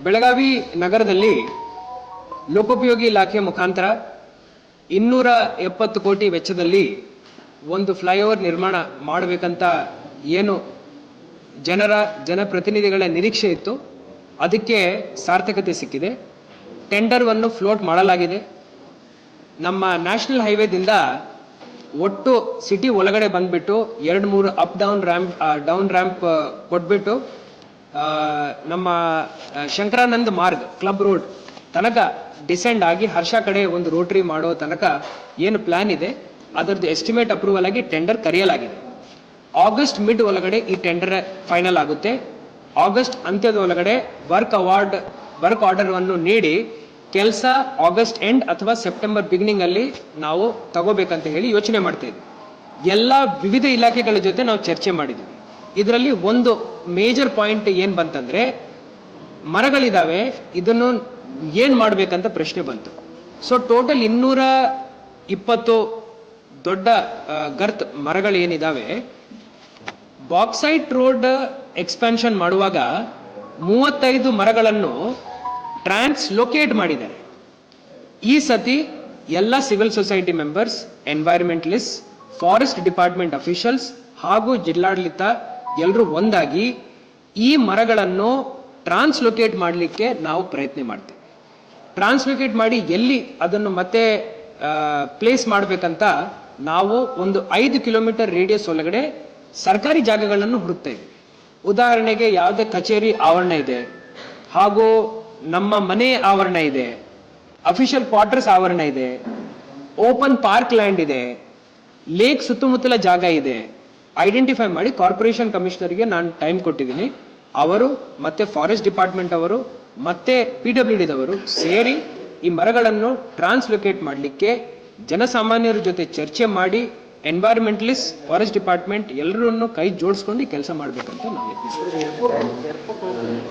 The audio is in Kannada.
ಬೆಳಗಾವಿ ನಗರದಲ್ಲಿ ಲೋಕೋಪಯೋಗಿ ಇಲಾಖೆ ಮುಖಾಂತರ 270 ಕೋಟಿ ವೆಚ್ಚದಲ್ಲಿ ಒಂದು ಫ್ಲೈಓವರ್ ನಿರ್ಮಾಣ ಮಾಡಬೇಕಂತ ಏನು ಜನಪ್ರತಿನಿಧಿಗಳ ನಿರೀಕ್ಷೆ ಇತ್ತು, ಅದಕ್ಕೆ ಸಾರ್ಥಕತೆ ಸಿಕ್ಕಿದೆ. ಟೆಂಡರ್ವನ್ನು ಫ್ಲೋಟ್ ಮಾಡಲಾಗಿದೆ. ನಮ್ಮ ನ್ಯಾಷನಲ್ ಹೈವೇದಿಂದ ಒಟ್ಟು ಸಿಟಿ ಒಳಗಡೆ ಬಂದ್ಬಿಟ್ಟು 2-3 ಅಪ್ ಡೌನ್ ರ್ಯಾಂಪ್ ಕೊಟ್ಬಿಟ್ಟು ನಮ್ಮ ಶಂಕರಾನಂದ ಮಾರ್ಗ್ ಕ್ಲಬ್ ರೋಡ್ ತನಕ ಡಿಸೆಂಡ್ ಆಗಿ ಹರ್ಷ ಕಡೆ ಒಂದು ರೋಟರಿ ಮಾಡೋ ತನಕ ಏನು ಪ್ಲಾನ್ ಇದೆ ಅದರದ್ದು ಎಸ್ಟಿಮೇಟ್ ಅಪ್ರೂವಲ್ ಆಗಿ ಟೆಂಡರ್ ಕರೆಯಲಾಗಿದೆ. ಆಗಸ್ಟ್ ಮಿಡ್ ಒಳಗಡೆ ಈ ಟೆಂಡರ್ ಫೈನಲ್ ಆಗುತ್ತೆ. ಆಗಸ್ಟ್ ಅಂತ್ಯದ ಒಳಗಡೆ ವರ್ಕ್ ಆರ್ಡರ್ ಅನ್ನು ನೀಡಿ ಕೆಲಸ ಆಗಸ್ಟ್ ಎಂಡ್ ಅಥವಾ ಸೆಪ್ಟೆಂಬರ್ ಬಿಗಿನಿಂಗ್ ಅಲ್ಲಿ ನಾವು ತಗೋಬೇಕಂತ ಹೇಳಿ ಯೋಚನೆ ಮಾಡ್ತಾ ಇದ್ವಿ. ಎಲ್ಲ ವಿವಿಧ ಇಲಾಖೆಗಳ ಜೊತೆ ನಾವು ಚರ್ಚೆ ಮಾಡಿದ್ವಿ. ಇದರಲ್ಲಿ ಒಂದು ಮೇಜರ್ ಪಾಯಿಂಟ್ ಏನ್ ಬಂತಂದ್ರೆ, ಮರಗಳಿದಾವೆ, ಇದನ್ನು ಏನ್ ಮಾಡ್ಬೇಕಂತ ಪ್ರಶ್ನೆ ಬಂತು. ಸೊ ಟೋಟಲ್ 220 ದೊಡ್ಡ ಗರ್ತ್ ಮರಗಳು ಏನಿದಾವೆ, ಬಾಕ್ಸೈಟ್ ರೋಡ್ ಎಕ್ಸ್ಪಾನ್ಷನ್ ಮಾಡುವಾಗ 35 ಮರಗಳನ್ನು ಟ್ರಾನ್ಸ್ಲೊಕೇಟ್ ಮಾಡಿದ್ದಾರೆ. ಈ ಸತಿ ಎಲ್ಲ civil society members, environmentalist, forest department officials ಹಾಗೂ ಜಿಲ್ಲಾಡಳಿತ ಎಲ್ಲರೂ ಒಂದಾಗಿ ಈ ಮರಗಳನ್ನು ಟ್ರಾನ್ಸ್ಲೊಕೇಟ್ ಮಾಡಲಿಕ್ಕೆ ನಾವು ಪ್ರಯತ್ನ ಮಾಡ್ತೇವೆ. ಟ್ರಾನ್ಸ್ಲೊಕೇಟ್ ಮಾಡಿ ಎಲ್ಲಿ ಅದನ್ನು ಮತ್ತೆ ಪ್ಲೇಸ್ ಮಾಡಬೇಕಂತ ನಾವು ಒಂದು 5 ಕಿಲೋಮೀಟರ್ ರೇಡಿಯಸ್ ಒಳಗಡೆ ಸರ್ಕಾರಿ ಜಾಗಗಳನ್ನು ಹುಡುಕ್ತಾ ಇದ್ದೀವಿ. ಉದಾಹರಣೆಗೆ ಯಾವುದೇ ಕಚೇರಿ ಆವರಣ ಇದೆ, ಹಾಗೂ ನಮ್ಮ ಮನೆ ಆವರಣ ಇದೆ, ಅಫಿಷಿಯಲ್ ಕ್ವಾರ್ಟರ್ಸ್ ಆವರಣ ಇದೆ, ಓಪನ್ ಪಾರ್ಕ್ ಲ್ಯಾಂಡ್ ಇದೆ, ಲೇಕ್ ಸುತ್ತಮುತ್ತಲ ಜಾಗ ಇದೆ, ಐಡೆಂಟಿಫೈ ಮಾಡಿ ಕಾರ್ಪೊರೇಷನ್ ಕಮಿಷನರ್ಗೆ ನಾನು ಟೈಮ್ ಕೊಟ್ಟಿದ್ದೀನಿ. ಅವರು ಮತ್ತೆ ಫಾರೆಸ್ಟ್ ಡಿಪಾರ್ಟ್ಮೆಂಟ್ ಅವರು ಮತ್ತೆ PWD ದವರು ಸೇರಿ ಈ ಮರಗಳನ್ನು ಟ್ರಾನ್ಸ್ಲೊಕೇಟ್ ಮಾಡಲಿಕ್ಕೆ ಜನಸಾಮಾನ್ಯರ ಜೊತೆ ಚರ್ಚೆ ಮಾಡಿ ಎನ್ವೈರನ್ಮೆಂಟಲಿಸ್ಟ್, ಫಾರೆಸ್ಟ್ ಡಿಪಾರ್ಟ್ಮೆಂಟ್ ಎಲ್ಲರನ್ನು ಕೈ ಜೋಡಿಸ್ಕೊಂಡು ಕೆಲಸ ಮಾಡಬೇಕಂತ ನಾವು ಯತ್ನಿಸ್ತೀವಿ.